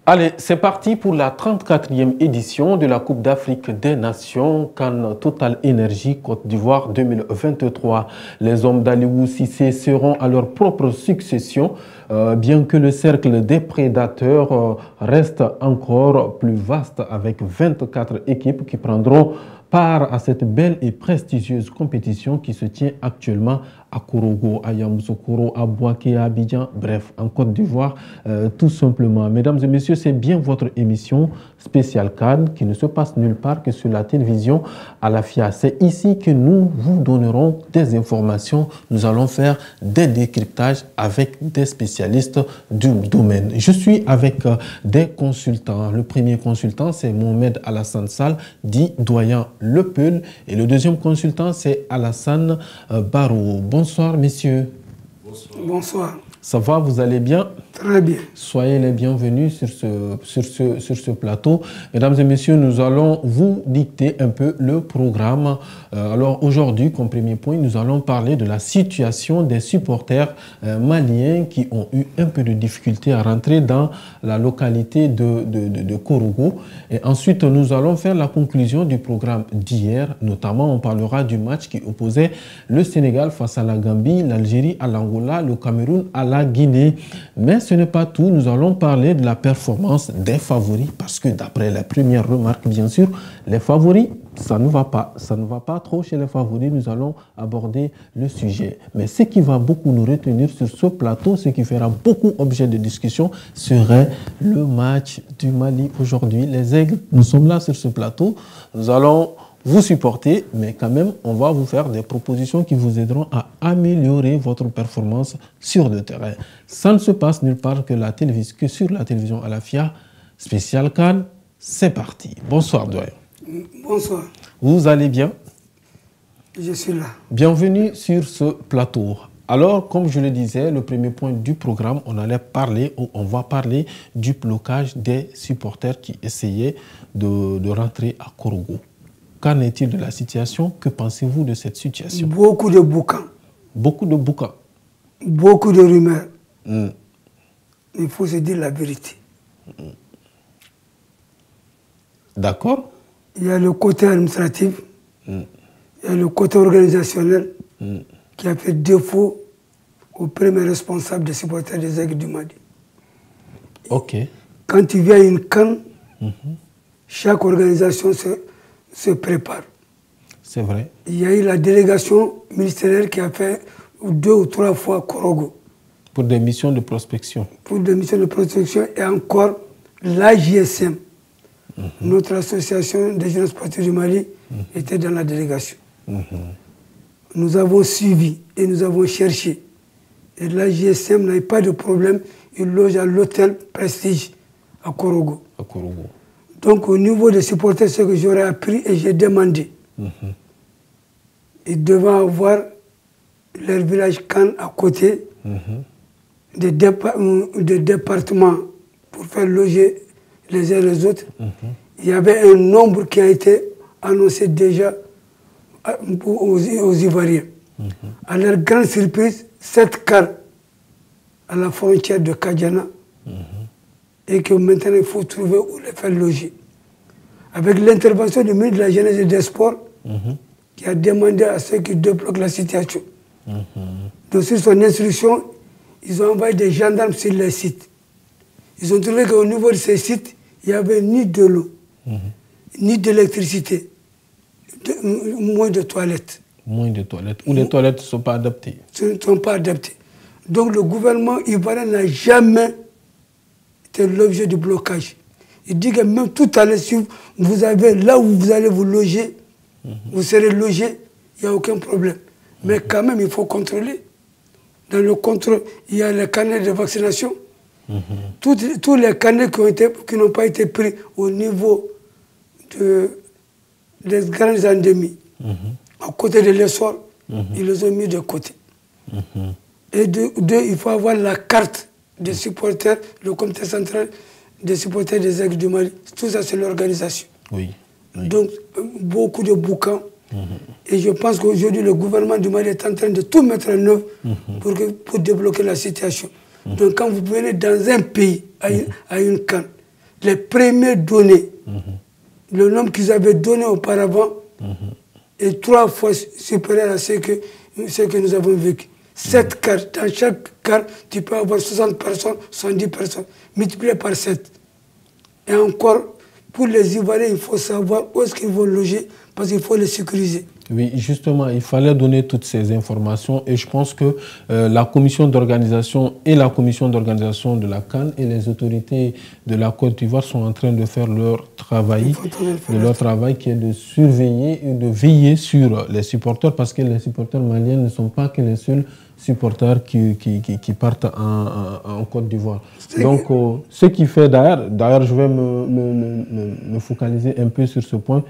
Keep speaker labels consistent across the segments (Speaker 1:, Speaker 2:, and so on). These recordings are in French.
Speaker 1: Allez, c'est parti pour la 34e édition de la Coupe d'Afrique des Nations CAN Total Énergie Côte d'Ivoire 2023. Les hommes d'Aliou Cissé seront à leur propre succession, bien que le cercle des prédateurs reste encore plus vaste avec 24 équipes qui prendront part à cette belle et prestigieuse compétition qui se tient actuellement à Korogo, à Yamoussoukro, à Bouaké, à Abidjan, bref, en Côte d'Ivoire, tout simplement. Mesdames et messieurs, c'est bien votre émission spéciale CAN qui ne se passe nulle part que sur la télévision Alafia. C'est ici que nous vous donnerons des informations. Nous allons faire des décryptages avec des spécialistes du domaine. Je suis avec des consultants. Le premier consultant, c'est Mohamed Alassane Sall, dit doyen Le Peul. Et le deuxième consultant, c'est Alassane Barou. Bonsoir, messieurs.
Speaker 2: Bonsoir. Bonsoir.
Speaker 1: Ça va, vous allez bien?
Speaker 2: Très bien.
Speaker 1: Soyez les bienvenus sur ce plateau. Mesdames et messieurs, nous allons vous dicter un peu le programme. Alors aujourd'hui, comme premier point, nous allons parler de la situation des supporters maliens qui ont eu un peu de difficulté à rentrer dans la localité de Korogo. Et ensuite, nous allons faire la conclusion du programme d'hier. Notamment, on parlera du match qui opposait le Sénégal face à la Gambie, l'Algérie à l'Angola, le Cameroun à la Guinée. Mais ce n'est pas tout, nous allons parler de la performance des favoris parce que d'après les premières remarques, bien sûr, les favoris, ça ne va pas. Ça ne va pas trop chez les favoris, nous allons aborder le sujet. Mais ce qui va beaucoup nous retenir sur ce plateau, ce qui fera beaucoup objet de discussion, serait le match du Mali aujourd'hui. Les Aigles, nous sommes là sur ce plateau, nous allons vous supporter, mais quand même, on va vous faire des propositions qui vous aideront à améliorer votre performance sur le terrain. Ça ne se passe nulle part que sur la télévision Alafia, spécial CAN. C'est parti. Bonsoir, doyen.
Speaker 2: Bonsoir.
Speaker 1: Vous allez bien?
Speaker 2: Je suis là.
Speaker 1: Bienvenue sur ce plateau. Alors, comme je le disais, le premier point du programme, on va parler du blocage des supporters qui essayaient de rentrer à Korogo. Qu'en est-il de la situation? Que pensez-vous de cette situation?
Speaker 2: Beaucoup de bouquins.
Speaker 1: Beaucoup de bouquins.
Speaker 2: Beaucoup de rumeurs. Il faut se dire la vérité.
Speaker 1: D'accord.
Speaker 2: Il y a le côté administratif, il y a le côté organisationnel qui a fait défaut au premier responsable des supporters des Aigles du Mali.
Speaker 1: Ok.
Speaker 2: Quand il vient à une CAN, chaque organisation se prépare.
Speaker 1: C'est vrai.
Speaker 2: Il y a eu la délégation ministérielle qui a fait 2 ou 3 fois Korogo.
Speaker 1: Pour des missions de prospection.
Speaker 2: Pour des missions de prospection et encore l'AJSM, notre association des jeunes sportifs du Mali, était dans la délégation. Nous avons suivi et nous avons cherché. Et l'AJSM n'a pas de problème, il loge à l'hôtel Prestige à Korogo.
Speaker 1: À Korogo.
Speaker 2: Donc au niveau des supporters, ce que j'aurais appris et j'ai demandé, ils devaient avoir leur village CAN à côté des départements pour faire loger les uns les autres. Il y avait un nombre qui a été annoncé déjà aux Ivoiriens. À leur grande surprise, 7 cars à la frontière de Kadjana, et que maintenant il faut trouver où les faire loger. Avec l'intervention du ministre de la Jeunesse et des Sports, qui a demandé à ceux qui débloquent la situation. Donc sur son instruction, ils ont envoyé des gendarmes sur les sites. Ils ont trouvé qu'au niveau de ces sites, il n'y avait ni de l'eau, ni d'électricité, moins de toilettes.
Speaker 1: Moins de toilettes. Ou les toilettes ne sont pas adaptées.
Speaker 2: Ne sont pas adaptées. Donc le gouvernement ivoirien n'a jamais été l'objet du blocage. Il dit que même tout à l'heure, si vous avez là où vous allez vous loger, vous serez logé, il n'y a aucun problème. Mais quand même, il faut contrôler. Dans le contrôle, il y a les carnets de vaccination. Tous les carnets qui n'ont pas été pris au niveau des grandes endémies, à côté de l'essor, ils les ont mis de côté. Et deux, il faut avoir la carte des supporters, le comité central des supporters des Aigles du Mali. Tout ça, c'est l'organisation.
Speaker 1: Oui.
Speaker 2: Donc, beaucoup de bouquins. Et je pense qu'aujourd'hui, le gouvernement du Mali est en train de tout mettre en œuvre pour débloquer la situation. Donc, quand vous venez dans un pays, à une CAN, les premières données, le nombre qu'ils avaient donné auparavant est 3 fois supérieur à ce que nous avons vécu. 7 cartes, dans chaque carte, tu peux avoir 60 personnes, 70 personnes, multiplié par 7. Et encore, pour les Ivoiriens, il faut savoir où est-ce qu'ils vont loger, parce qu'il faut les sécuriser.
Speaker 1: Oui, justement, il fallait donner toutes ces informations et je pense que la commission d'organisation et la commission d'organisation de la CAN et les autorités de la Côte d'Ivoire sont en train de faire leur travail, qui est de surveiller et de veiller sur les supporters parce que les supporters maliens ne sont pas que les seuls supporters qui partent en Côte d'Ivoire. Donc, ce qui fait d'ailleurs, je vais me focaliser un peu sur ce point.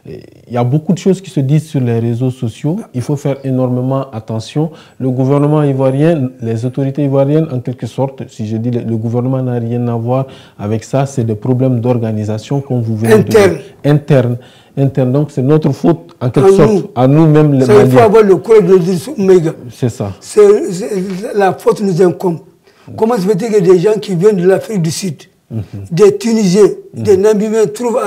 Speaker 1: Il y a beaucoup de choses qui se disent sur les réseaux sociaux. Il faut faire énormément attention. Le gouvernement ivoirien, les autorités ivoiriennes, en quelque sorte, si je dis le gouvernement n'a rien à voir avec ça, c'est des problèmes d'organisation qu'on vous venez interne. Donc c'est notre faute, en quelque sorte, à nous-mêmes les Maliens.
Speaker 2: Il faut avoir le courage de dire méga.
Speaker 1: C'est ça.
Speaker 2: La faute nous incombe. Comment se fait-il que des gens qui viennent de l'Afrique du Sud, des Tunisiens, des Namibiens trouvent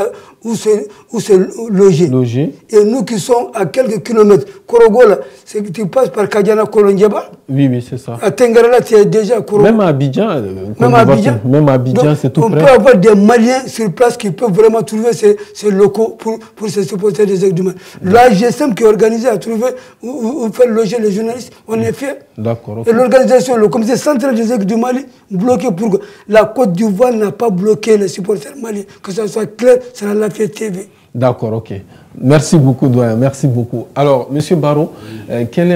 Speaker 2: où se loger. Et nous qui sommes à quelques kilomètres, Korogo, là, c'est que tu passes par Kadiana, Kolondiaba.
Speaker 1: Oui, c'est ça.
Speaker 2: À Tengarala, tu es déjà Korogo.
Speaker 1: Même à Abidjan, c'est tout près.
Speaker 2: On peut avoir des Maliens sur place qui peuvent vraiment trouver ces locaux pour se supporter des aigles du Mali. La GSM qui est organisée à trouver où faire loger les journalistes, on est fiers.
Speaker 1: D'accord.
Speaker 2: Okay. Et l'organisation, le comité central des aigles du Mali, bloqué pour la Côte d'Ivoire n'a pas bloqué les supporters maliens. Que ça soit clair, c'est la Lafayette TV.
Speaker 1: D'accord, ok. Merci beaucoup, doyen. Merci beaucoup. Alors, Monsieur Barrow, quelle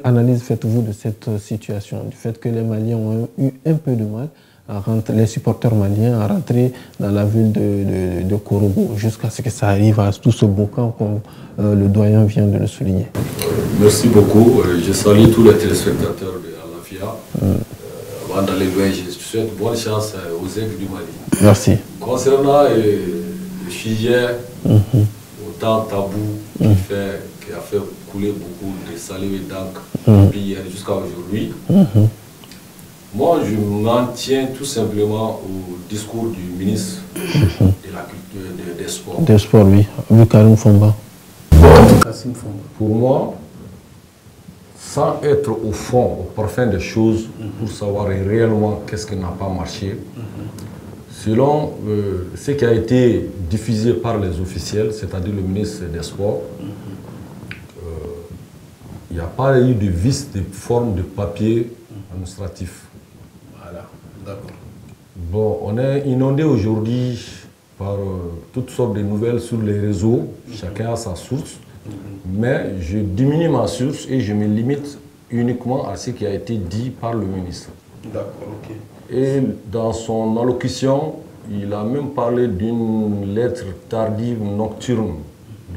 Speaker 1: analyse faites-vous de cette situation, du fait que les Maliens ont eu un peu de mal à rentrer, les supporters maliens à rentrer dans la ville de Korogo, jusqu'à ce que ça arrive à tout ce boucan, comme le doyen vient de le souligner.
Speaker 3: Merci beaucoup. Je salue tous les téléspectateurs de Alafia. Avant d'aller loin, je souhaite bonne chance aux aigles du Mali.
Speaker 1: Merci.
Speaker 3: Concernant le sujet autant tabou qui a fait couler beaucoup de salive et d'encre hier jusqu'à aujourd'hui, moi je m'en tiens tout simplement au discours du ministre de la Culture des Sports.
Speaker 1: Des Sports, oui, Karim Fomba.
Speaker 3: Pour moi, sans être au fond, au parfum des choses, pour savoir réellement qu'est-ce qui n'a pas marché, selon ce qui a été diffusé par les officiels, c'est-à-dire le ministre des Sports, il n'y a pas eu de vice de forme de papier administratif.
Speaker 1: Voilà, d'accord.
Speaker 3: Bon, on est inondé aujourd'hui par toutes sortes de nouvelles sur les réseaux, chacun a sa source, mais je diminue ma source et je me limite uniquement à ce qui a été dit par le ministre.
Speaker 1: D'accord, ok.
Speaker 3: Et dans son allocution, il a même parlé d'une lettre tardive nocturne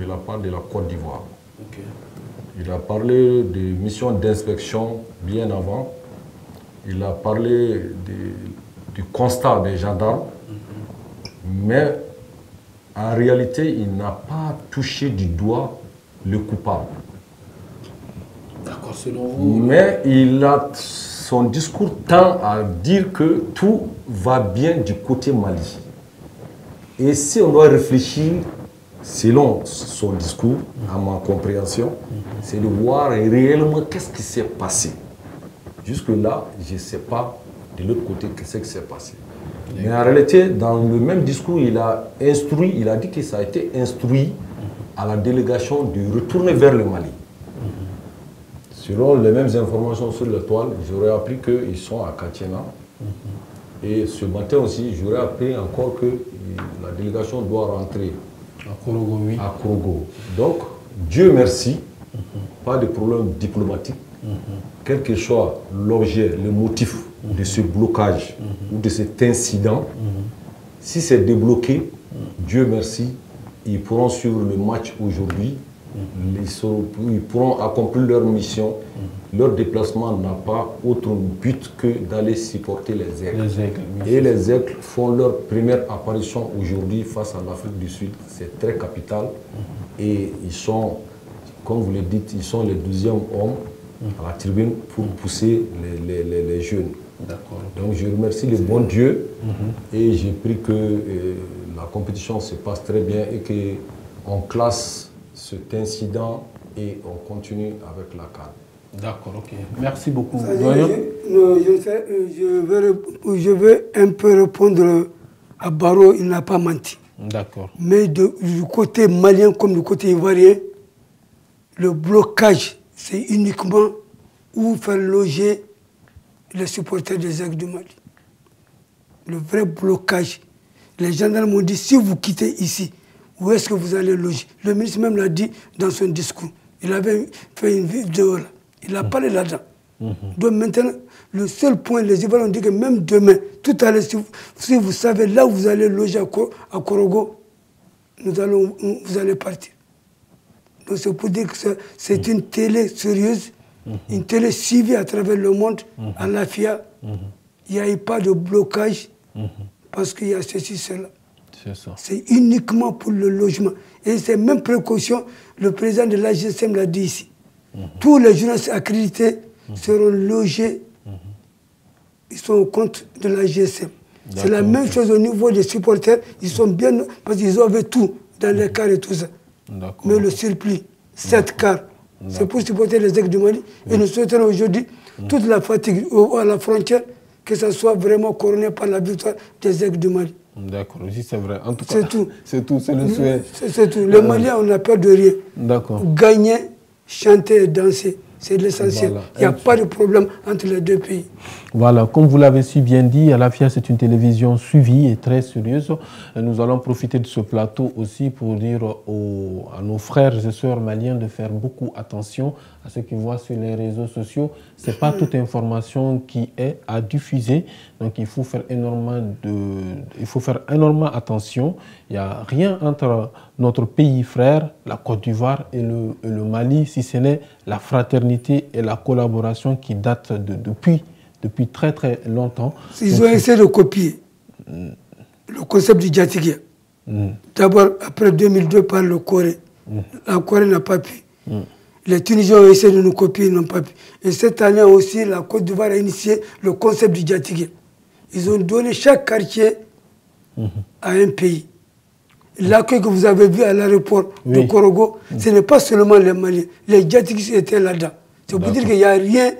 Speaker 3: de la part de la Côte d'Ivoire.
Speaker 1: Okay.
Speaker 3: Il a parlé de missions d'inspection bien avant. Il a parlé du constat des gendarmes. Mais en réalité, il n'a pas touché du doigt le coupable.
Speaker 1: D'accord, selon vous.
Speaker 3: Mais son discours tend à dire que tout va bien du côté Mali. Et si on doit réfléchir, selon son discours, à ma compréhension, c'est de voir réellement qu'est-ce qui s'est passé. Jusque-là, je ne sais pas de l'autre côté qu'est-ce qui s'est passé. Mais en réalité, dans le même discours, il a dit que ça a été instruit à la délégation de retourner vers le Mali. Selon les mêmes informations sur le toile, j'aurais appris qu'ils sont à Katiena. Et ce matin aussi, j'aurais appris encore que la délégation doit rentrer
Speaker 1: à Korogo, oui.
Speaker 3: À Korogo. Donc, Dieu merci, pas de problème diplomatique. Quel que soit l'objet, le motif de ce blocage ou de cet incident, si c'est débloqué, Dieu merci, ils pourront suivre le match aujourd'hui. Ils pourront accomplir leur mission. Leur déplacement n'a pas autre but que d'aller supporter les aigles. Et les aigles font leur première apparition aujourd'hui face à l'Afrique du Sud. C'est très capital. Et ils sont, comme vous le dites, ils sont les 12e hommes à la tribune pour pousser les jeunes. Donc je remercie le bon Dieu et j'ai pris que la compétition se passe très bien et qu'on classe cet incident et on continue avec la CAN.
Speaker 1: D'accord, ok. Merci beaucoup.
Speaker 2: Je veux un peu répondre à Baro, il n'a pas menti.
Speaker 1: D'accord.
Speaker 2: Mais du côté malien comme du côté ivoirien, le blocage, c'est uniquement où faire loger les supporters des Aigles du Mali. Le vrai blocage. Les gendarmes m'ont dit, si vous quittez ici, où est-ce que vous allez loger? Le ministre même l'a dit dans son discours. Il avait fait une vidéo là. Il a parlé là-dedans. Donc maintenant, le seul point, les Ivoiriens ont dit que même demain, tout à l'heure, si vous savez là où vous allez loger à Korogo, vous allez partir. Donc c'est pour dire que c'est une télé sérieuse, une télé suivie à travers le monde, à la FIA. Il n'y a eu pas de blocage parce qu'il y a ceci, cela. C'est uniquement pour le logement. Et ces mêmes précautions, le président de l'AGSM l'a dit ici. Tous les journalistes accrédités seront logés, ils sont au compte de l'AGSM. C'est la même chose au niveau des supporters, ils sont bien, parce qu'ils ont tout dans les cars et tout ça. Mais le surplus, 7 cars, c'est pour supporter les Aigles du Mali. Et nous souhaitons aujourd'hui toute la fatigue à la frontière, que ça soit vraiment couronné par la victoire des Aigles du Mali.
Speaker 1: D'accord, aussi c'est vrai. En tout cas,
Speaker 2: c'est tout.
Speaker 1: C'est tout, c'est le souhait.
Speaker 2: C'est tout. Les Maliens, on n'a peur de rien.
Speaker 1: D'accord.
Speaker 2: Gagner, chanter et danser, c'est l'essentiel.
Speaker 1: Voilà.
Speaker 2: Il n'y a pas de problème entre les deux pays.
Speaker 1: Voilà, comme vous l'avez si bien dit, Alafia, c'est une télévision suivie et très sérieuse. Nous allons profiter de ce plateau aussi pour dire à nos frères et sœurs maliens de faire beaucoup attention à ce qu'ils voient sur les réseaux sociaux. Ce n'est pas toute information qui est à diffuser, donc il faut faire énormément attention. Il n'y a rien entre notre pays frère, la Côte d'Ivoire et le Mali, si ce n'est la fraternité et la collaboration qui datent depuis très très longtemps.
Speaker 2: Ils ont essayé de copier le concept du Djatigé. D'abord, après 2002, par le Corée. La Corée n'a pas pu. Les Tunisiens ont essayé de nous copier, ils n'ont pas pu. Et cette année aussi, la Côte d'Ivoire a initié le concept du Djatigé. Ils ont donné chaque quartier à un pays. L'accueil que vous avez vu à l'aéroport de Korogo, ce n'est pas seulement les Maliens. Les Djatigés étaient là-dedans. C'est pour dire qu'il n'y a rien.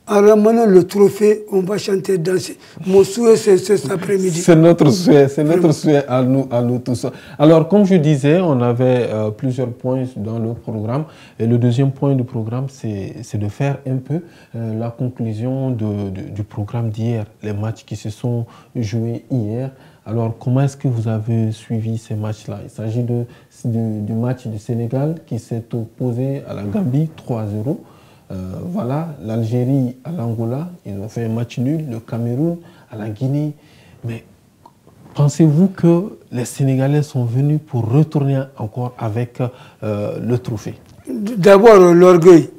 Speaker 2: En ramenant le trophée, on va chanter, danser. Mon souhait, c'est cet après-midi.
Speaker 1: C'est notre souhait à nous tous. Alors, comme je disais, on avait plusieurs points dans le programme. Et le deuxième point du programme, c'est de faire un peu la conclusion du programme d'hier, les matchs qui se sont joués hier. Alors, comment est-ce que vous avez suivi ces matchs-là? Il s'agit du match du Sénégal qui s'est opposé à la Gambie 3-0. Voilà, l'Algérie à l'Angola, ils ont fait un match nul, le Cameroun à la Guinée. Mais pensez-vous que les Sénégalais sont venus pour retourner encore avec le trophée?
Speaker 2: D'abord, l'orgueil.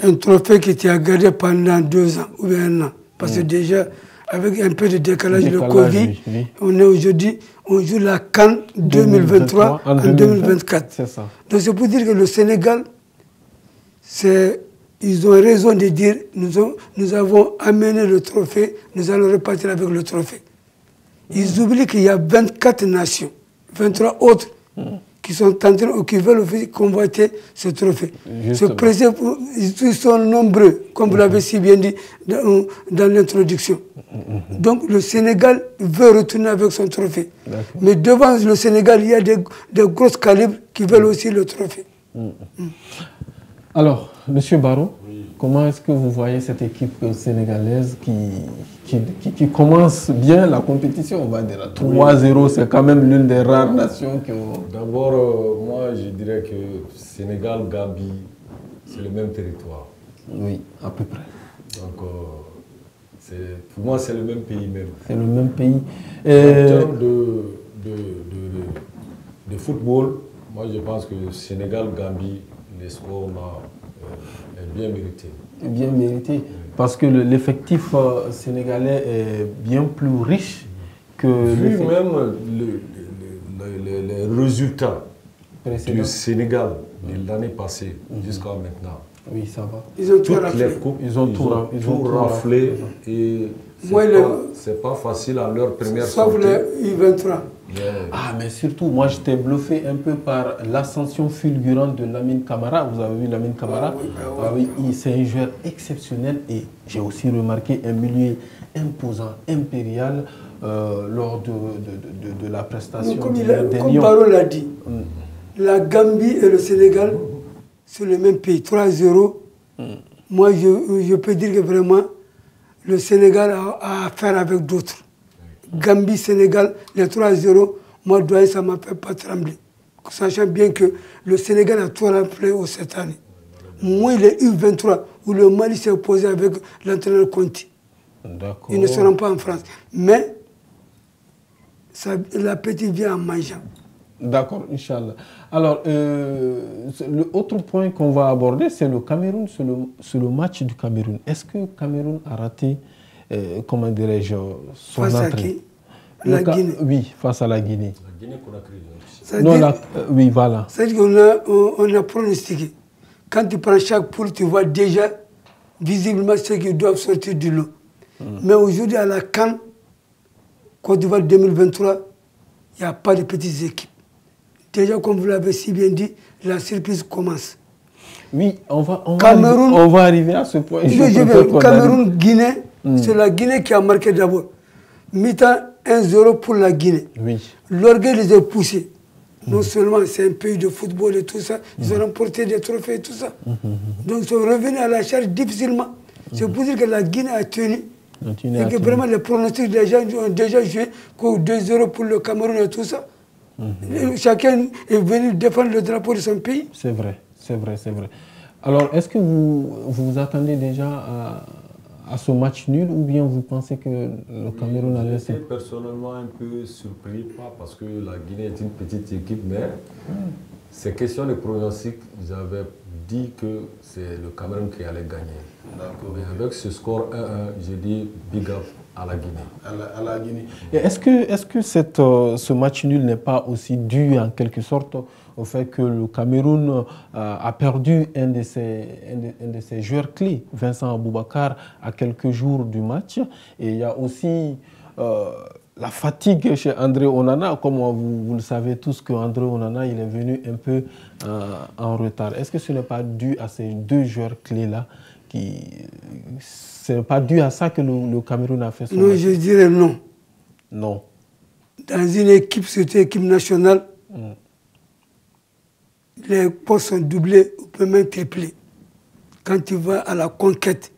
Speaker 2: Un trophée qui était à garder pendant 2 ans ou bien 1 an. Parce que déjà, avec un peu de décalage de Covid, on est aujourd'hui, on joue la CAN 2023 en 2024.
Speaker 1: C'est ça.
Speaker 2: Donc c'est pour dire que le Sénégal, ils ont raison de dire nous avons amené le trophée, nous allons repartir avec le trophée. Ils oublient qu'il y a 24 nations, 23 autres qui sont en train ou qui veulent convoiter ce trophée. Ils sont nombreux, comme vous l'avez si bien dit dans l'introduction. Donc le Sénégal veut retourner avec son trophée. Mais devant le Sénégal, il y a des grosses calibres qui veulent aussi le trophée.
Speaker 1: Alors, M. Barro, comment est-ce que vous voyez cette équipe sénégalaise qui commence bien la compétition, on va dire 3-0, c'est quand même l'une des rares nations qui ont...
Speaker 3: D'abord, moi je dirais que Sénégal-Gambie, c'est le même territoire.
Speaker 1: Oui, à peu près.
Speaker 3: Donc, pour moi, c'est le même pays même.
Speaker 1: C'est le même pays.
Speaker 3: En termes de football, moi je pense que Sénégal-Gambie, les scores est bien mérité.
Speaker 1: Bien mérité. Parce que l'effectif sénégalais est bien plus riche que...
Speaker 3: Vu même les résultats du Sénégal de l'année passée jusqu'à maintenant,
Speaker 1: Oui, ça va.
Speaker 2: Ils ont tout
Speaker 3: Toutes
Speaker 2: raflé.
Speaker 3: les coupes,
Speaker 1: Ils ont tout
Speaker 3: raflé. Et
Speaker 2: Moi,
Speaker 3: c'est pas facile à leur première
Speaker 2: sauf
Speaker 3: sortie.
Speaker 2: les U23.
Speaker 1: Ah, mais surtout, moi, j'étais bluffé un peu par l'ascension fulgurante de Lamine Camara. Vous avez vu Lamine Camara? Ah oui, c'est un joueur exceptionnel et j'ai aussi remarqué un milieu imposant, impérial lors de la prestation
Speaker 2: Comme
Speaker 1: Lions.
Speaker 2: Baro l'a dit, la Gambie et le Sénégal, c'est le même pays, 3-0. Moi, je peux dire que vraiment, le Sénégal a affaire avec d'autres. Gambie, Sénégal, les 3-0, moi, ça ne m'a fait pas trembler. Sachant bien que le Sénégal a tout rempli cette année. Moi, les U23, où le Mali s'est opposé avec l'entraîneur Conti. Ils ne seront pas en France. Mais l'appétit vient en mangeant.
Speaker 1: D'accord, Inch'Allah. Alors, le autre point qu'on va aborder, c'est le Cameroun, c'est le match du Cameroun. Est-ce que le Cameroun a raté, comment dirais-je, son
Speaker 2: entrée? Face à qui? La Guinée.
Speaker 1: Oui, face à la Guinée.
Speaker 3: La Guinée Conakry.
Speaker 1: Oui, voilà.
Speaker 2: C'est-à-dire qu'on a pronostiqué. Quand tu prends chaque poule, tu vois déjà visiblement ceux qui doivent sortir du lot. Mais aujourd'hui, à la CAN, Côte d'Ivoire 2023, il n'y a pas de petites équipes. Déjà, comme vous l'avez si bien dit, la surprise commence.
Speaker 1: Oui, on va arriver à ce point.
Speaker 2: Cameroun-Guinée, c'est la Guinée qui a marqué d'abord. Mi-temps 1-0 pour la Guinée.
Speaker 1: Oui.
Speaker 2: L'orgueil les a poussés. Non seulement c'est un pays de football et tout ça, ils ont remporté des trophées et tout ça. Donc ils sont revenus à la charge difficilement. C'est pour dire que la Guinée a tenu. Et que vraiment les pronostics des gens ont déjà joué 2-0 pour le Cameroun et tout ça. Chacun est venu défendre le drapeau de son pays.
Speaker 1: C'est vrai, c'est vrai, c'est vrai. Alors, est-ce que vous attendez déjà à ce match nul ou bien vous pensez que le Cameroun a laissé?
Speaker 3: J'étais personnellement un peu surpris, pas parce que la Guinée est une petite équipe, mais ces questions de pronostic, j'avais dit que c'est le Cameroun qui allait gagner. Mais avec ce score 1-1, j'ai dit big up à la Guinée.
Speaker 1: À la Guinée. Et est-ce que ce match nul n'est pas aussi dû en quelque sorte au fait que le Cameroun a perdu un de ses joueurs clés, Vincent Aboubakar, à quelques jours du match. Et il y a aussi la fatigue chez André Onana. Comme vous le savez tous, que André Onana il est venu un peu en retard. Est-ce que ce n'est pas dû à ces deux joueurs clés-là ce n'est pas dû à ça que le Cameroun a fait son match?
Speaker 2: Je dirais non.
Speaker 1: Non.
Speaker 2: Dans une équipe, surtout équipe nationale, les postes sont doublés ou peut même triplés. Quand tu vas à la conquête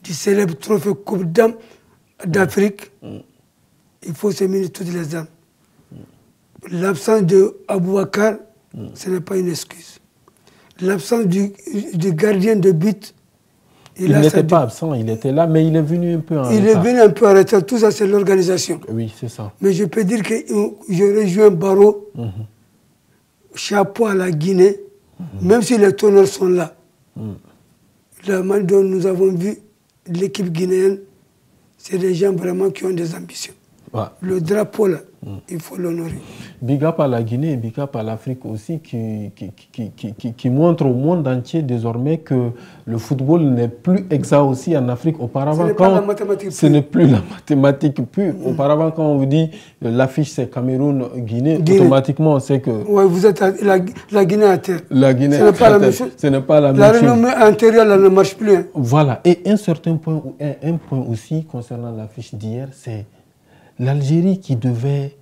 Speaker 2: du célèbre trophée Coupe d'Âme d'Afrique, il faut se mener toutes les âmes. L'absence de Aboubakar, ce n'est pas une excuse. L'absence du gardien de but,
Speaker 1: il n'était pas absent, il était là, mais il est venu un peu en retard.
Speaker 2: Il est venu un peu en retard, tout ça c'est l'organisation.
Speaker 1: Oui, c'est ça.
Speaker 2: Mais je peux dire que j'aurais joué un barreau, chapeau à la Guinée, même si les teneurs sont là. La manière dont nous avons vu l'équipe guinéenne, c'est des gens vraiment qui ont des ambitions. Ouais. Le drapeau là, il faut l'honorer.
Speaker 1: Big up à la Guinée et big up à l'Afrique aussi qui montre au monde entier désormais que le football n'est plus exact aussi en Afrique. Auparavant, ce n'est plus la mathématique pure. Auparavant, quand on vous dit l'affiche c'est Cameroun-Guinée, automatiquement on sait que...
Speaker 2: Oui, vous êtes la Guinée à terre.
Speaker 1: La Guinée
Speaker 2: ce n'est pas la même chose.
Speaker 1: Ce n'est pas la même chose.
Speaker 2: La renommée intérieure ne marche plus. Hein.
Speaker 1: Voilà. Et un certain point, un point aussi concernant l'affiche d'hier, c'est l'Algérie qui devait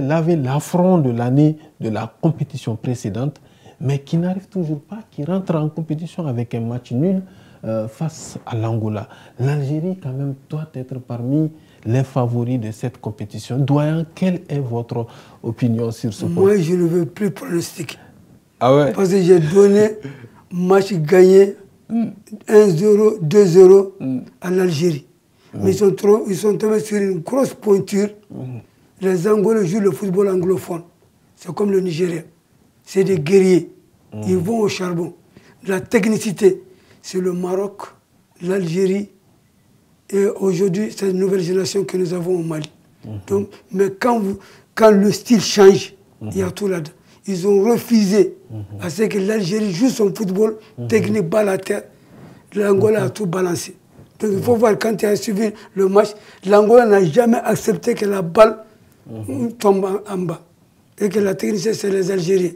Speaker 1: laver l'affront de l'année de la compétition précédente, mais qui n'arrive toujours pas, qui rentre en compétition avec un match nul face à l'Angola. L'Algérie, quand même, doit être parmi les favoris de cette compétition. Doyen, quelle est votre opinion sur ce point?
Speaker 2: Moi, je ne veux plus pronostiquer.
Speaker 1: Ah ouais?
Speaker 2: Parce que j'ai donné match gagné 1-0, 2-0 à l'Algérie. Mais ils sont tombés sur une grosse pointure. Les Angolais jouent le football anglophone. C'est comme le Nigeria. C'est des guerriers. Ils vont au charbon. La technicité, c'est le Maroc, l'Algérie et aujourd'hui, c'est une nouvelle génération que nous avons au Mali. Donc, mais quand le style change, il y a tout là-dedans. ils ont refusé à ce que l'Algérie joue son football technique, balle à terre. L'Angola a tout balancé. Donc il faut voir, quand tu as suivi le match, l'Angola n'a jamais accepté que la balle tombe en bas. Et que la technique, c'est les Algériens.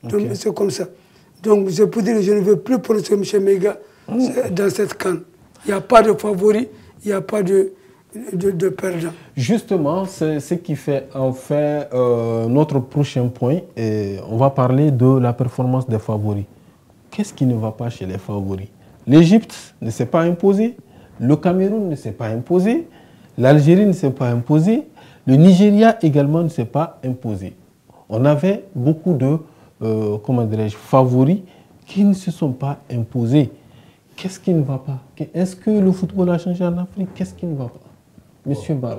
Speaker 2: Donc c'est comme ça. Donc je peux dire que je ne veux plus prononcer M. Mega dans cette CAN. Il n'y a pas de favori, il n'y a pas de perdant.
Speaker 1: Justement, c'est ce qui fait en fait notre prochain point. Et on va parler de la performance des favoris. Qu'est-ce qui ne va pas chez les favoris? L'Égypte ne s'est pas imposée, le Cameroun ne s'est pas imposé, l'Algérie ne s'est pas imposée, le Nigeria également ne s'est pas imposé. On avait beaucoup de favoris qui ne se sont pas imposés. Qu'est-ce qui ne va pas? Est-ce que le football a changé en Afrique? Qu'est-ce qui ne va pas? Monsieur Barre.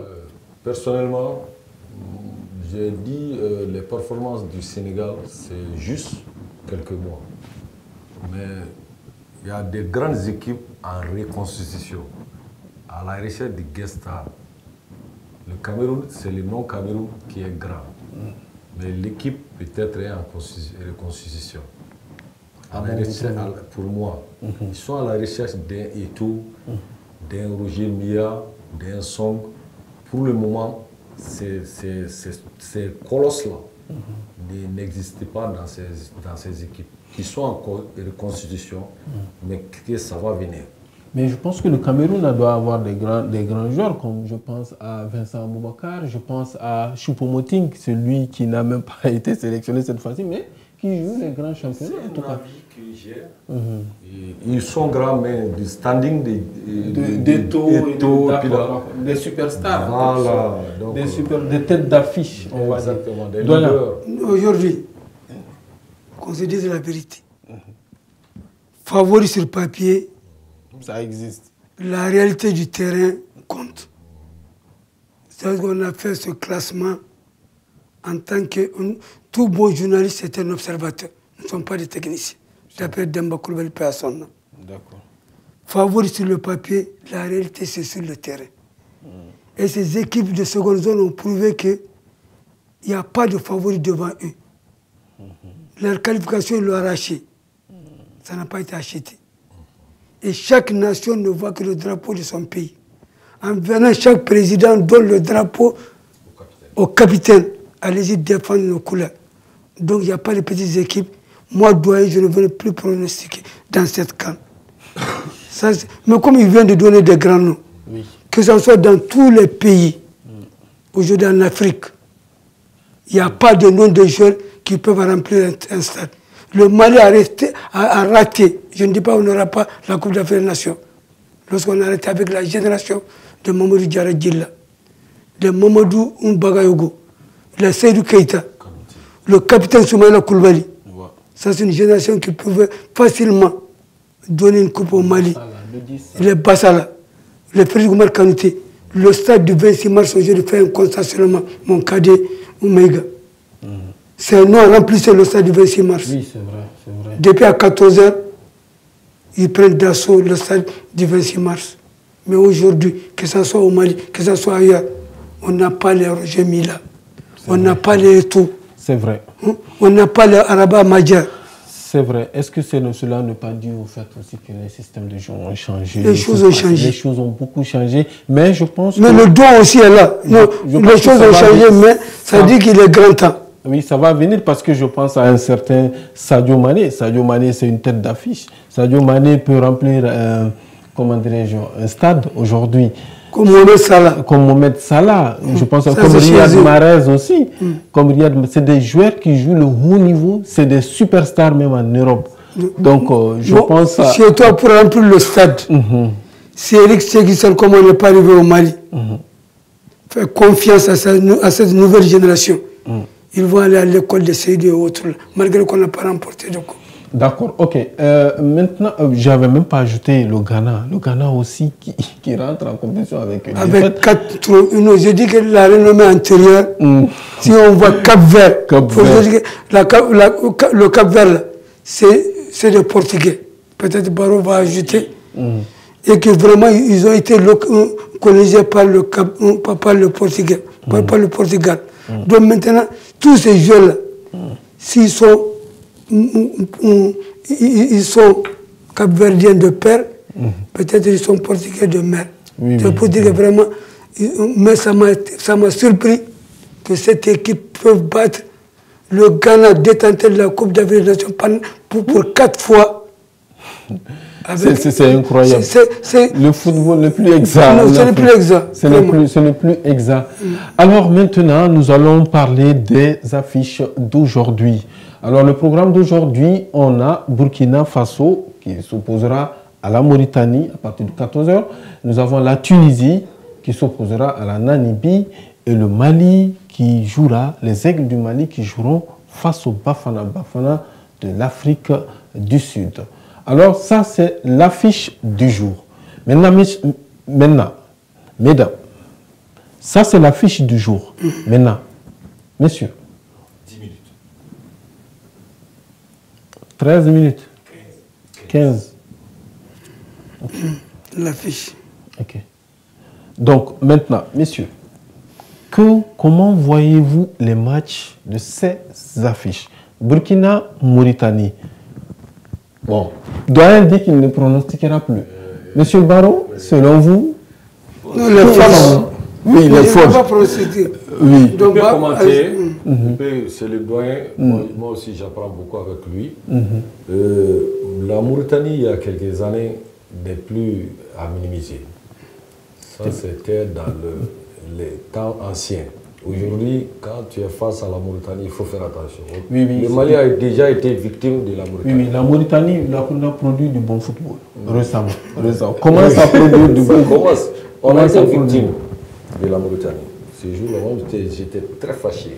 Speaker 3: Personnellement, j'ai dit les performances du Sénégal, c'est juste quelques mois. Mais il y a des grandes équipes en reconstitution, à la recherche de guest stars. Le Cameroun, c'est le non-Cameroun qui est grand. Mais l'équipe peut-être est en reconstitution. Pour moi, ils sont à la recherche d'un Eto'o, d'un Roger Milla, d'un Song. Pour le moment, ces colosses-là n'existent pas dans ces équipes. Ils sont en reconstitution, mais que ça va venir.
Speaker 1: Mais je pense que le Cameroun doit avoir des grands joueurs, comme je pense à Vincent Aboubakar, je pense à Choupo-Moting, celui qui n'a même pas été sélectionné cette fois-ci, mais qui joue les grands championnats.
Speaker 3: C'est un avis que j'ai. Ils sont grands, mais du standing
Speaker 1: d'Eto'o et des superstars.
Speaker 3: Voilà. Donc,
Speaker 1: des têtes d'affiche, on va dire.
Speaker 3: Exactement, des leaders.
Speaker 2: Aujourd'hui, qu'on se dise la vérité, favori sur papier,
Speaker 1: ça existe.
Speaker 2: La réalité du terrain compte. C'est-à-dire qu'on a fait ce classement en tant que... Tout bon journaliste est un observateur. Nous ne sommes pas des techniciens. D'après Demba Koulibaly, personne.
Speaker 1: D'accord.
Speaker 2: Favori sur le papier, la réalité c'est sur le terrain. Et ces équipes de seconde zone ont prouvé qu'il n'y a pas de favori devant eux. Leur qualification, ils l'ont arraché. Ça n'a pas été acheté. Et chaque nation ne voit que le drapeau de son pays. En venant, chaque président donne le drapeau au capitaine. Allez-y défendre nos couleurs. Donc il n'y a pas de petites équipes. Moi, doyen, je ne veux plus pronostiquer dans cette CAN. Mais comme il vient de donner des grands noms, que ce soit dans tous les pays, aujourd'hui en Afrique, il n'y a pas de nom de joueurs qui peuvent remplir un stade. Le Mali a raté. Je ne dis pas qu'on n'aura pas la Coupe d'Afrique des Nations. Lorsqu'on a arrêté avec la génération de Mamadou Diarra Djilla, de Mamadou Mbagayogo, de Seydou Keïta, le capitaine Soumaïla Koulibaly. Ça, c'est une génération qui pouvait facilement donner une coupe au Mali. Les Bassala, le président Oumar Kanouté. Le stade du 26 mars, aujourd'hui, fait un constat seulement, mon cadet Oumega. C'est un nom rempli sur le stade du 26 mars.
Speaker 1: Oui, c'est vrai, c'est vrai.
Speaker 2: Depuis à 14h, ils prennent d'assaut le stade du 26 mars. Mais aujourd'hui, que ce soit au Mali, que ce soit ailleurs, on n'a pas les Roger Milla, on n'a pas les Eto'o.
Speaker 1: C'est vrai.
Speaker 2: On n'a pas les Araba Madja.
Speaker 1: C'est vrai. Est-ce que cela n'est pas dû au fait aussi que les systèmes de jeu ont changé?
Speaker 2: Les choses ont changé.
Speaker 1: Les choses ont beaucoup changé, mais je pense
Speaker 2: mais le don aussi est là. Non, les choses ont changé, mais ça dit qu'il est grand temps.
Speaker 1: Oui, ça va venir parce que je pense à un certain Sadio Mané. Sadio Mané, c'est une tête d'affiche. Sadio Mané peut remplir un stade aujourd'hui.
Speaker 2: Comme Mohamed Salah.
Speaker 1: Comme Mohamed Salah. Je pense comme Riyad Mahrez aussi. Comme Riyad, c'est des joueurs qui jouent le haut niveau. C'est des superstars même en Europe. Donc, je pense à...
Speaker 2: Chez toi, pour remplir le stade, si Eric Séguissel, comme on n'est pas arrivé au Mali, fait confiance à cette nouvelle génération. Ils vont aller à l'école de Seydou et autres, malgré qu'on n'a pas remporté de coupe.
Speaker 1: D'accord, ok. Maintenant, je n'avais même pas ajouté le Ghana. Le Ghana aussi qui rentre en compétition avec une
Speaker 2: avec 4 trous. Je dis que la renommée antérieure, si on voit Cap-Vert, le Cap-Vert, c'est des Portugais. Peut-être Barreau va ajouter. Et que vraiment, ils ont été colonisés par le Portugais, par le Portugal. Donc maintenant, tous ces jeux-là, s'ils sont, ils sont capverdiens de père, peut-être ils sont portugais de mère. C'est pour dire que vraiment, mais ça m'a surpris que cette équipe peut battre le Ghana détenteur de la Coupe d'Afrique des Nations pour 4 fois.
Speaker 1: C'est incroyable. C'est le football le plus exact.
Speaker 2: Non, c'est le plus exact.
Speaker 1: C'est le plus exact. Alors maintenant, nous allons parler des affiches d'aujourd'hui. Alors le programme d'aujourd'hui, on a Burkina Faso qui s'opposera à la Mauritanie à partir de 14 h. Nous avons la Tunisie qui s'opposera à la Namibie et le Mali qui jouera, les Aigles du Mali qui joueront face au Bafana Bafana de l'Afrique du Sud. Alors ça, c'est l'affiche du jour. Maintenant, mesdames, ça c'est l'affiche du jour. Maintenant, messieurs.
Speaker 3: 10 minutes.
Speaker 1: 13 minutes. 15. Okay.
Speaker 2: L'affiche.
Speaker 1: Ok. Donc maintenant, messieurs, comment voyez-vous les matchs de ces affiches? Burkina, Mauritanie. Bon, Doyen dit qu'il ne pronostiquera plus. Monsieur Barreau, selon vous?
Speaker 2: Non, les forces.
Speaker 1: Oui, les forces.
Speaker 3: Oui. Donc, commenter. C'est le doyen. Moi aussi, j'apprends beaucoup avec lui. La Mauritanie, il y a quelques années, n'est plus à minimiser. Ça, c'était dans les temps anciens. Aujourd'hui, quand tu es face à la Mauritanie, il faut faire attention. Le Mali a déjà été victime de la Mauritanie.
Speaker 1: Oui, la Mauritanie a produit du bon football récemment. Commence à produire du bon football.
Speaker 3: On a été victime de la Mauritanie. Ce jour-là, j'étais très fâché.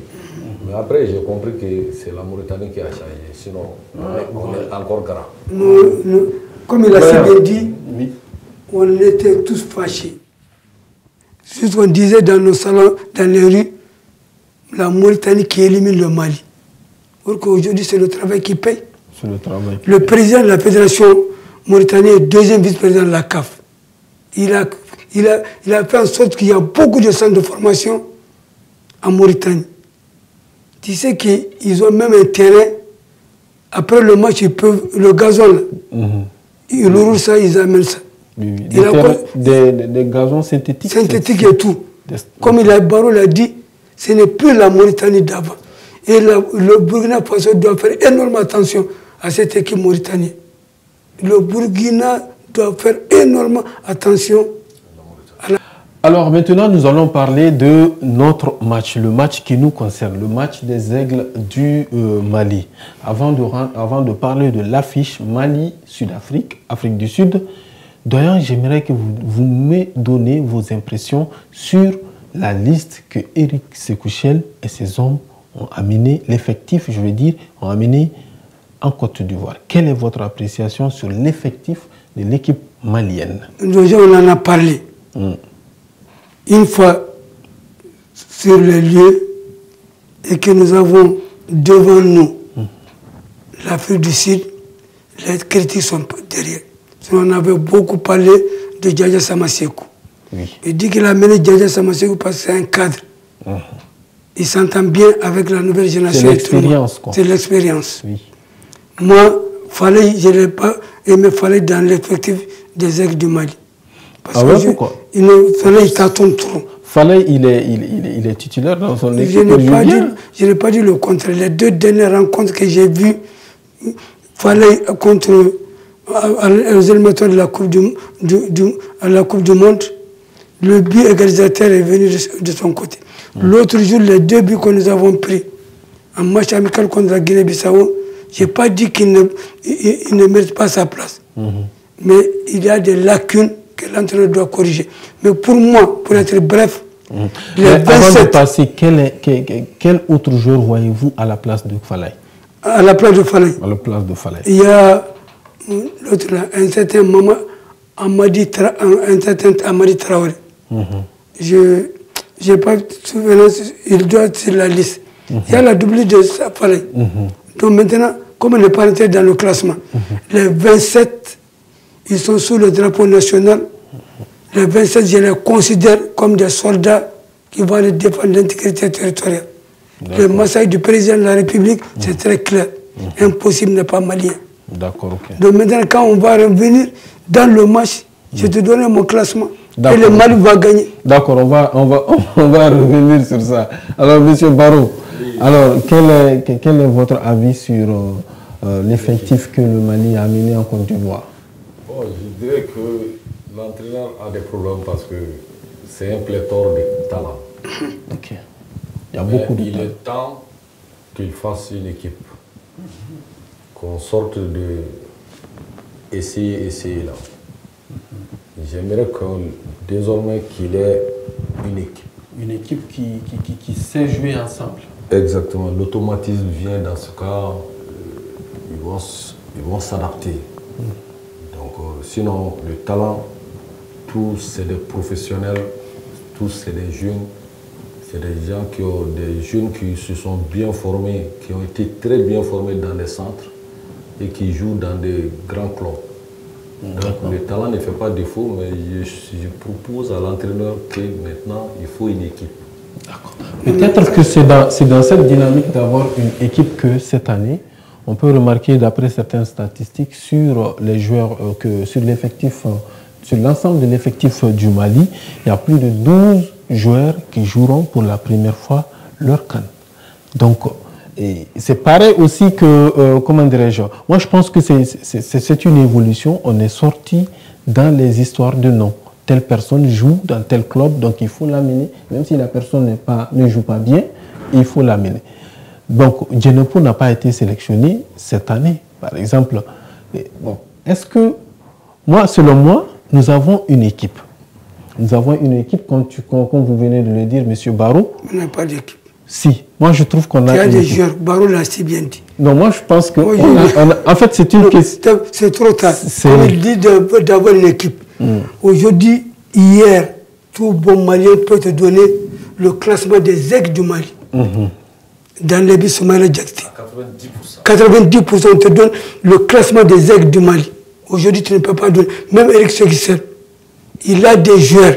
Speaker 3: Mais après, j'ai compris que c'est la Mauritanie qui a changé. Sinon, on est encore grand.
Speaker 2: Comme il a si bien dit, on était tous fâchés. C'est ce qu'on disait dans nos salons, dans les rues, la Mauritanie qui élimine le Mali. Alors qu'aujourd'hui, c'est le travail qui paye.
Speaker 1: C'est le travail.
Speaker 2: Le président de la Fédération mauritanienne est deuxième vice-président de la CAF. Il a fait en sorte qu'il y a beaucoup de centres de formation en Mauritanie. Tu sais qu'ils ont même un terrain. Après le match, ils peuvent, le gazon, là, ils roulent ça, ils amènent ça.
Speaker 1: Des gazons synthétiques.
Speaker 2: Synthétiques et tout. Comme Barreau l'a dit, ce n'est plus la Mauritanie d'avant. Et le Burkina Faso doit faire énormément attention à cette équipe mauritanienne. Le Burkina doit faire énormément attention à la...
Speaker 1: Alors maintenant, nous allons parler de notre match, le match qui nous concerne, le match des Aigles du Mali. Avant de parler de l'affiche Mali-Sud-Afrique, Afrique du Sud, Doyen, j'aimerais que vous me donniez vos impressions sur la liste que Eric Sekouchel et ses hommes ont amené, l'effectif, je veux dire, ont amené en Côte d'Ivoire. Quelle est votre appréciation sur l'effectif de l'équipe malienne?
Speaker 2: Déjà, on en a parlé. Une fois sur les lieux et que nous avons devant nous l'Afrique du Sud, les critiques sont derrière. On avait beaucoup parlé de Djadja Samasekou. Il dit qu'il a mené Djadja Samasekou parce que c'est un cadre. Il s'entend bien avec la nouvelle génération.
Speaker 1: C'est l'expérience, quoi.
Speaker 2: C'est l'expérience. Moi, je n'ai pas aimé Fallait dans l'effectif des Aigles du Mali. Parce que
Speaker 1: pourquoi?
Speaker 2: Fallait, il tâtonne trop.
Speaker 1: Fallait, il est titulaire dans son équipe.
Speaker 2: Je n'ai pas dit le contraire. Les deux dernières rencontres que j'ai vues, Fallait contre... aux éliminatoires de la Coupe du Monde, le but égalisateur est venu de son côté. L'autre jour, les deux buts que nous avons pris en match amical contre la Guinée-Bissau, je n'ai pas dit qu'il ne mérite pas sa place. Mais il y a des lacunes que l'entraîneur doit corriger. Mais pour moi, pour être bref,
Speaker 1: les 27... Avant de passer, quel autre joueur voyez-vous à la place de Fallait?
Speaker 2: À la place de Fallait.
Speaker 1: À la place de Fallait.
Speaker 2: Il y a l'autre là, un certain Amadi Traoré. Je n'ai pas de souvenance, il doit être sur la liste. Il y a la doublure de Fallait. Donc maintenant, comme on n'est pas rentré dans le classement, les 27, ils sont sous le drapeau national. Les 27, je les considère comme des soldats qui vont aller défendre l'intégrité territoriale. Le massacre du président de la République, c'est très clair. Impossible n'est pas malien.
Speaker 1: D'accord, ok.
Speaker 2: Donc maintenant, quand on va revenir dans le match, je te donne mon classement. Et le Mali va gagner.
Speaker 1: D'accord, on va revenir sur ça. Alors, M. Barrow, alors, quel est votre avis sur l'effectif que le Mali a amené en Côte d'Ivoire?
Speaker 3: Bon, je dirais que l'entraîneur a des problèmes parce que c'est un pléthore de talents.
Speaker 1: Ok. Il y a beaucoup de
Speaker 3: Il est temps qu'il fasse une équipe. Qu'on sorte de essayer là. J'aimerais désormais qu'il ait une équipe.
Speaker 1: Une équipe qui sait jouer ensemble.
Speaker 3: Exactement. L'automatisme vient dans ce cas, ils vont s'adapter. Donc, sinon, le talent, tous c'est des professionnels, tous c'est des jeunes. C'est des gens qui se sont bien formés, qui ont été très bien formés dans les centres et qui jouent dans des grands clubs. Donc, le talent ne fait pas défaut, mais je propose à l'entraîneur que maintenant, il faut une équipe.
Speaker 1: Peut-être que c'est dans cette dynamique d'avoir une équipe que cette année, on peut remarquer d'après certaines statistiques sur les joueurs, sur l'effectif, sur l'ensemble de l'effectif du Mali, il y a plus de 12 joueurs qui joueront pour la première fois leur CAN. Donc, c'est pareil aussi que, comment dirais-je, moi je pense que c'est une évolution, on est sorti dans les histoires de noms. Telle personne joue dans tel club, donc il faut l'amener, même si la personne ne joue pas bien, il faut l'amener. Donc, Djenepo n'a pas été sélectionné cette année, par exemple. Bon, est-ce que, moi, selon moi, nous avons une équipe. Nous avons une équipe, comme vous venez de le dire, M. Barrow.
Speaker 2: On n'a pas d'équipe.
Speaker 1: Si, moi je trouve qu'on a.
Speaker 2: Il y a des joueurs, Barrow l'a si bien dit.
Speaker 1: Non, moi je pense que. En fait, c'est une question.
Speaker 2: C'est trop tard. On dit d'avoir une équipe. Aujourd'hui, hier, tout bon Malien peut te donner le classement des aigles du Mali. Dans les Bissoumana Djakti. 90%. On te donne le classement des aigles du Mali. Aujourd'hui, tu ne peux pas donner. Même Eric Sekissel, il a des joueurs,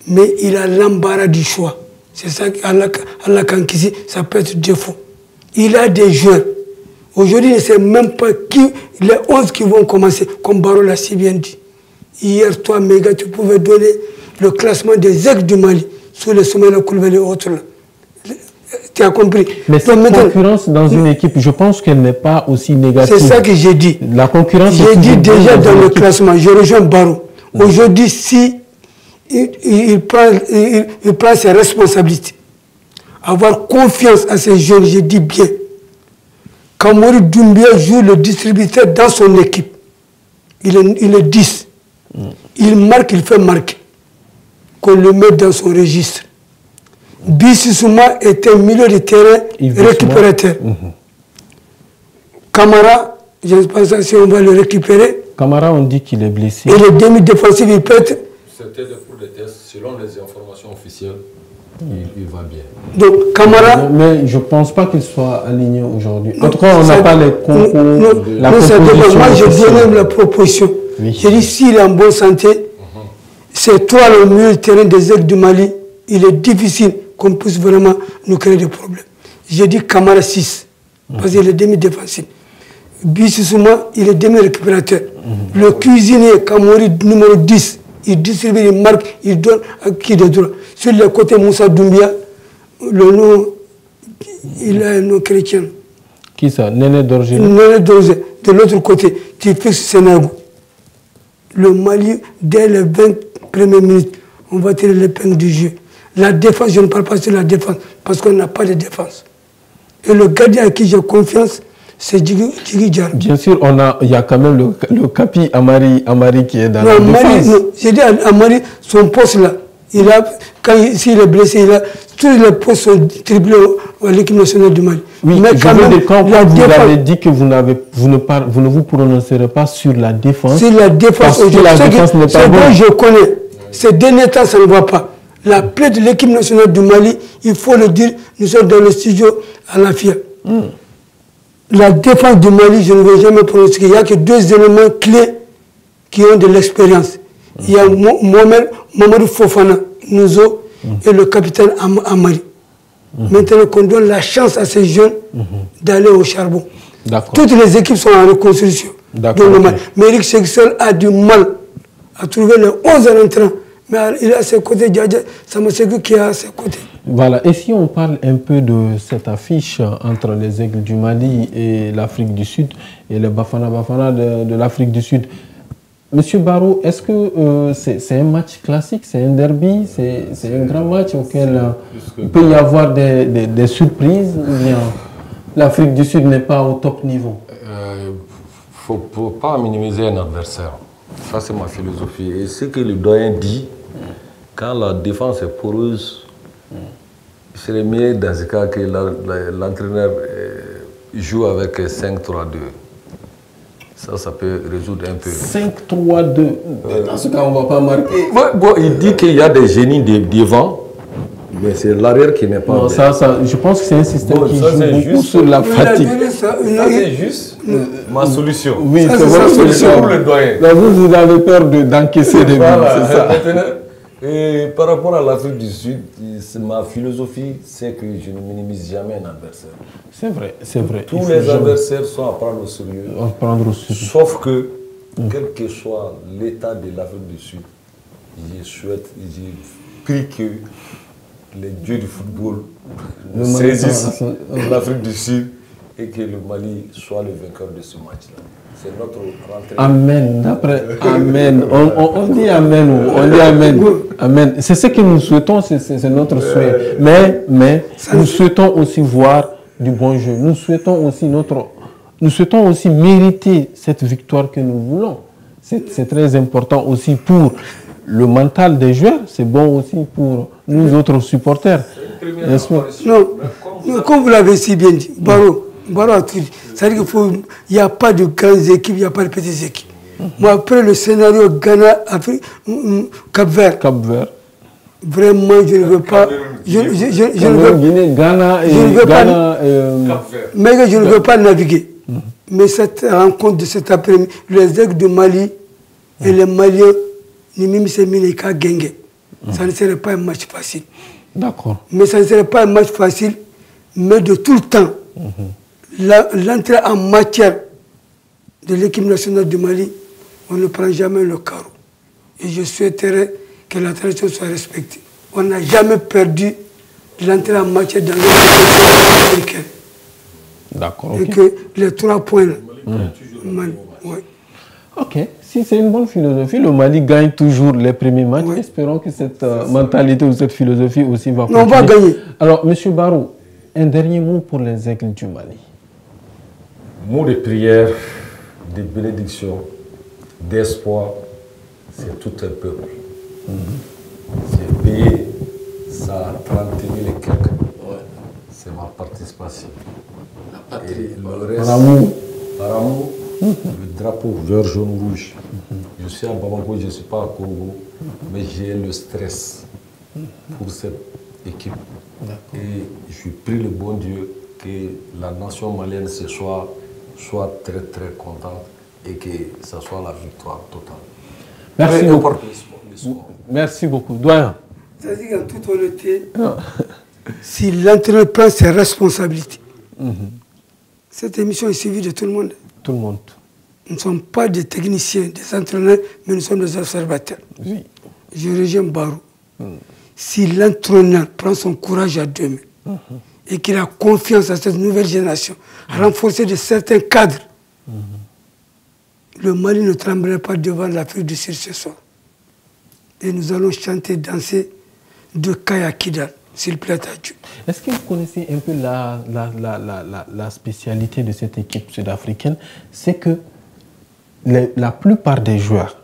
Speaker 2: mais il a l'embarras du choix. C'est ça qu'Allah Kankisi, ça peut être défaut. Il a des joueurs. Aujourd'hui, il ne sait même pas qui, les 11 qui vont commencer, comme Barrow l'a si bien dit. Hier, toi, Méga, tu pouvais donner le classement des aigles du Mali, sous le sommet de Koulibaly et autres. Tu as compris?
Speaker 1: Mais cette concurrence dans une équipe, je pense qu'elle n'est pas aussi négative.
Speaker 2: C'est ça que j'ai dit.
Speaker 1: La concurrence.
Speaker 2: J'ai dit déjà dans le classement, je rejoins Barrow. Aujourd'hui, si il prend ses responsabilités, avoir confiance à ces jeunes, je dis bien. Kamori Doumbia joue le distributeur dans son équipe. Il est 10. Il marque, il fait marquer. Qu'on le mette dans son registre. Bississouma est un milieu de terrain récupérateur. Camara, je ne sais pas si on va le récupérer.
Speaker 1: Camara, on dit qu'il est blessé.
Speaker 2: Et le demi-défensif, il peut être.
Speaker 3: C'était pour des tests, selon les informations officielles, il va bien.
Speaker 2: Donc, Camara.
Speaker 1: Mais je ne pense pas qu'il soit aligné aujourd'hui. En tout cas, on n'a pas les concours.
Speaker 2: Non, ça dépend. Moi, je donne la proposition. Oui. J'ai dit, s'il est en bonne santé, c'est toi le milieu de terrain des aigles du Mali. Il est difficile qu'on puisse vraiment nous créer des problèmes. J'ai dit Camara 6, parce qu'il est demi-défensif. Bississouma, il est demi-récupérateur. Le cuisinier Kamori numéro 10, il distribue, il marque, il donne à qui de droit. Sur le côté Moussa Doumbia, le nom, il a un nom chrétien.
Speaker 1: Qui ça? Néné Dorgé.
Speaker 2: Néné Dorgé. De l'autre côté, tu fais Sénégal. Le Mali, dès les 20 premières minutes, on va tirer l'épingle du jeu. La défense, je ne parle pas sur la défense, parce qu'on n'a pas de défense. Et le gardien à qui j'ai confiance, c'est Djigui Diarra.
Speaker 1: Bien sûr, il y a quand même le Capi Amari qui est dans la défense.
Speaker 2: Non, j'ai dit Amari, son poste là, s'il est blessé, tous les postes sont triplés à l'équipe nationale du Mali.
Speaker 1: Oui, mais quand même, quand vous avez dit que vous ne vous prononcerez pas sur la défense.
Speaker 2: Sur la défense,
Speaker 1: parce que la défense n'est pas bonne.
Speaker 2: Je connais. Ces derniers temps, ça ne va pas. La plaie de l'équipe nationale du Mali, il faut le dire, nous sommes dans le studio à la FIA. La défense du Mali, je ne vais jamais prononcer. Il n'y a que 2 éléments clés qui ont de l'expérience. Il y a Mamadou Fofana, Nouzo, et le capitaine Amari. Maintenant qu'on donne la chance à ces jeunes d'aller au charbon. Toutes les équipes sont en reconstruction. Mais Eric Sexel a du mal à trouver les 11 rentrants. Mais il a à ses côtés, Samasekou qui est à ses côtés.
Speaker 1: Voilà, et si on parle un peu de cette affiche entre les Aigles du Mali et l'Afrique du Sud, et les Bafana Bafana de l'Afrique du Sud, Monsieur Barrow, est-ce que c'est un match classique, c'est un derby, c'est un grand match auquel il peut y avoir des surprises, ou bien l'Afrique du Sud n'est pas au top niveau?
Speaker 3: Il ne faut pas minimiser un adversaire. Ça, c'est ma philosophie. Et ce que le doyen dit, quand la défense est poreuse, il serait mieux dans ce cas que l'entraîneur joue avec 5-3-2. Ça peut résoudre un peu.
Speaker 1: 5-3-2. Dans ce cas, on ne va pas marquer.
Speaker 3: Bon, il dit qu'il y a des génies devant, mais c'est l'arrière qui n'est pas.
Speaker 1: Non, je pense que c'est un système qui joue beaucoup sur la fatigue.
Speaker 3: Ça, c'est juste ma solution.
Speaker 1: Oui, c'est votre solution
Speaker 3: pour le doyen.
Speaker 1: Vous avez peur d'encaisser des buts, c'est ça.
Speaker 3: Et par rapport à l'Afrique du Sud, ma philosophie, c'est que je ne minimise jamais un adversaire.
Speaker 1: C'est vrai, c'est vrai.
Speaker 3: Tous les adversaires sont à prendre au sérieux. Sauf que, quel que soit l'état de l'Afrique du Sud, j'ai pris que les dieux du football saisissent l'Afrique du Sud et que le Mali soit le vainqueur de ce match-là. C'est notre rentrée.
Speaker 1: Amen. Amen. On dit amen. On dit amen. Amen. C'est ce que nous souhaitons, c'est notre souhait. Mais nous souhaitons aussi voir du bon jeu. Nous souhaitons aussi mériter cette victoire que nous voulons. C'est très important aussi pour le mental des joueurs. C'est bon aussi pour nous autres supporters.
Speaker 2: Non, comme vous l'avez si bien dit, Barrow a tout dit. C'est-à-dire qu'il n'y a pas de grandes équipes, il n'y a pas de petites équipes. Moi, après le scénario Ghana, Cap-Vert, vraiment, je ne veux pas. Je ne veux pas naviguer. Mais cette rencontre de cet après-midi, les Aigles de Mali et les Maliens, ça ne serait pas un match facile.
Speaker 1: D'accord.
Speaker 2: Mais ça ne serait pas un match facile, mais de tout le temps. L'entrée en matière de l'équipe nationale du Mali, on ne prend jamais le carreau. Et je souhaiterais que la tradition soit respectée. On n'a jamais perdu l'entrée en matière dans l'équipe africaine.
Speaker 1: D'accord.
Speaker 2: Et que les 3 points là.
Speaker 1: Ok, si c'est une bonne philosophie, le Mali gagne toujours les premiers matchs. Espérons que cette mentalité ou cette philosophie aussi va continuer.
Speaker 2: On va gagner.
Speaker 1: Alors, M. Barrow, un dernier mot pour les Aigles du Mali.
Speaker 3: Mot de prière, de bénédiction, d'espoir, c'est tout un peuple. J'ai payé ça 30 000 et quelques. C'est ma participation. Et le reste, par amour, le drapeau vert, jaune, rouge. Je suis à Bamako, je ne suis pas à Congo, mais j'ai le stress pour cette équipe. Et je prie le bon Dieu que la nation malienne ce soir soit très très contente et que ce soit la victoire totale.
Speaker 1: Merci beaucoup. Merci beaucoup. Doyen.
Speaker 2: C'est-à-dire qu'en toute honnêteté, si l'entraîneur prend ses responsabilités, cette émission est suivie de tout le monde.
Speaker 1: Tout le monde.
Speaker 2: Nous ne sommes pas des techniciens, des entraîneurs, mais nous sommes des observateurs.
Speaker 1: Oui.
Speaker 2: Je rejoins Barrow. Si l'entraîneur prend son courage à deux mains et qu'il a confiance à cette nouvelle génération, renforcer de certains cadres, le Mali ne tremblerait pas devant l'Afrique du Sud ce soir. Et nous allons chanter, danser de Kaya Kidal, s'il plaît à Dieu.
Speaker 1: Est-ce que vous connaissez un peu la spécialité de cette équipe sud-africaine? C'est que la plupart des joueurs,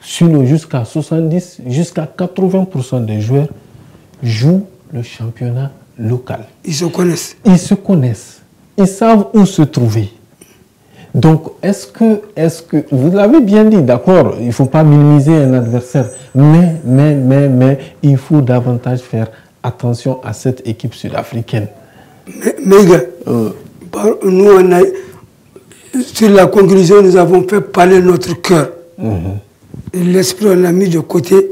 Speaker 1: sinon jusqu'à 70, jusqu'à 80% des joueurs jouent le championnat local.
Speaker 2: Ils se connaissent.
Speaker 1: Ils se connaissent. Ils savent où se trouver. Donc, est-ce que vous l'avez bien dit, d'accord, il ne faut pas minimiser un adversaire, mais il faut davantage faire attention à cette équipe sud-africaine.
Speaker 2: Mais gars, nous, sur la conclusion, nous avons fait parler notre cœur. Et l'esprit, on l'a mis de côté,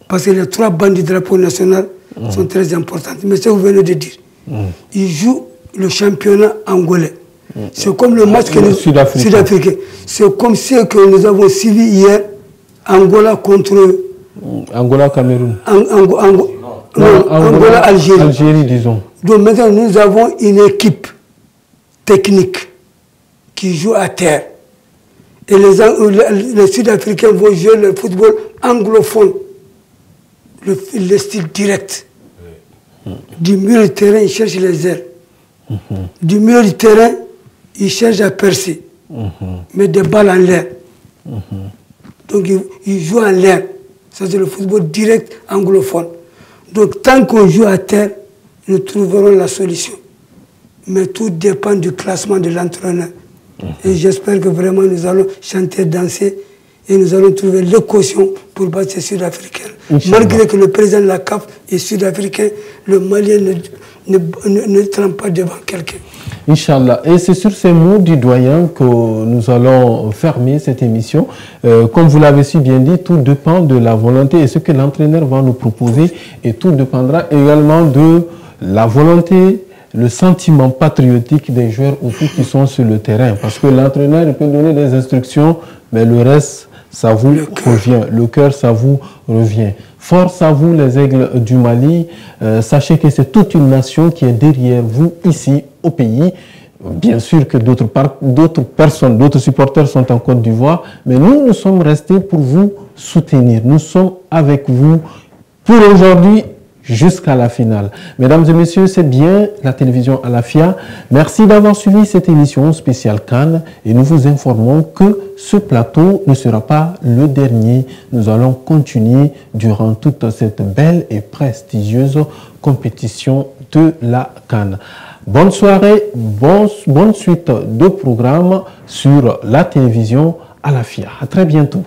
Speaker 2: parce que les 3 bandes du drapeau national sont très importantes. Mais ce que vous venez de dire, Ils jouent le championnat angolais. C'est comme le match que nous... Sud-Africain. C'est comme ce que nous avons suivi hier, Angola contre...
Speaker 1: Angola-Cameroun.
Speaker 2: Angola-Algérie.
Speaker 1: Algérie, disons.
Speaker 2: Donc maintenant, nous avons une équipe technique qui joue à terre. Et les Sud-Africains vont jouer le football anglophone, le style direct. Du milieu du terrain, ils cherchent les ailes. Du milieu du terrain, ils cherchent à percer. Mais des balles en l'air. Donc ils jouent en l'air. Ça, c'est le football direct anglophone. Donc tant qu'on joue à terre, nous trouverons la solution. Mais tout dépend du classement de l'entraîneur. Et j'espère que vraiment nous allons chanter, danser et nous allons trouver l'équation pour battre ces Sud-Africains. Malgré que le président de la CAF est sud-africain, le Malien ne trempe pas devant quelqu'un.
Speaker 1: Inch'Allah. Et c'est sur ces mots du doyen que nous allons fermer cette émission. Comme vous l'avez si bien dit, tout dépend de la volonté et ce que l'entraîneur va nous proposer. Et tout dépendra également de la volonté, le sentiment patriotique des joueurs aussi qui sont sur le terrain. Parce que l'entraîneur peut donner des instructions, mais le reste, ça vous revient. Le cœur, ça vous revient. Force à vous, les Aigles du Mali. Sachez que c'est toute une nation qui est derrière vous, ici, au pays. Bien sûr que d'autres personnes, d'autres supporters sont en Côte d'Ivoire, mais nous sommes restés pour vous soutenir. Nous sommes avec vous pour aujourd'hui jusqu'à la finale. Mesdames et messieurs, c'est bien la télévision Alafia. Merci d'avoir suivi cette émission spéciale CAN et nous vous informons que ce plateau ne sera pas le dernier. Nous allons continuer durant toute cette belle et prestigieuse compétition de la CAN. Bonne soirée, bonne suite de programmes sur la télévision Alafia. À très bientôt.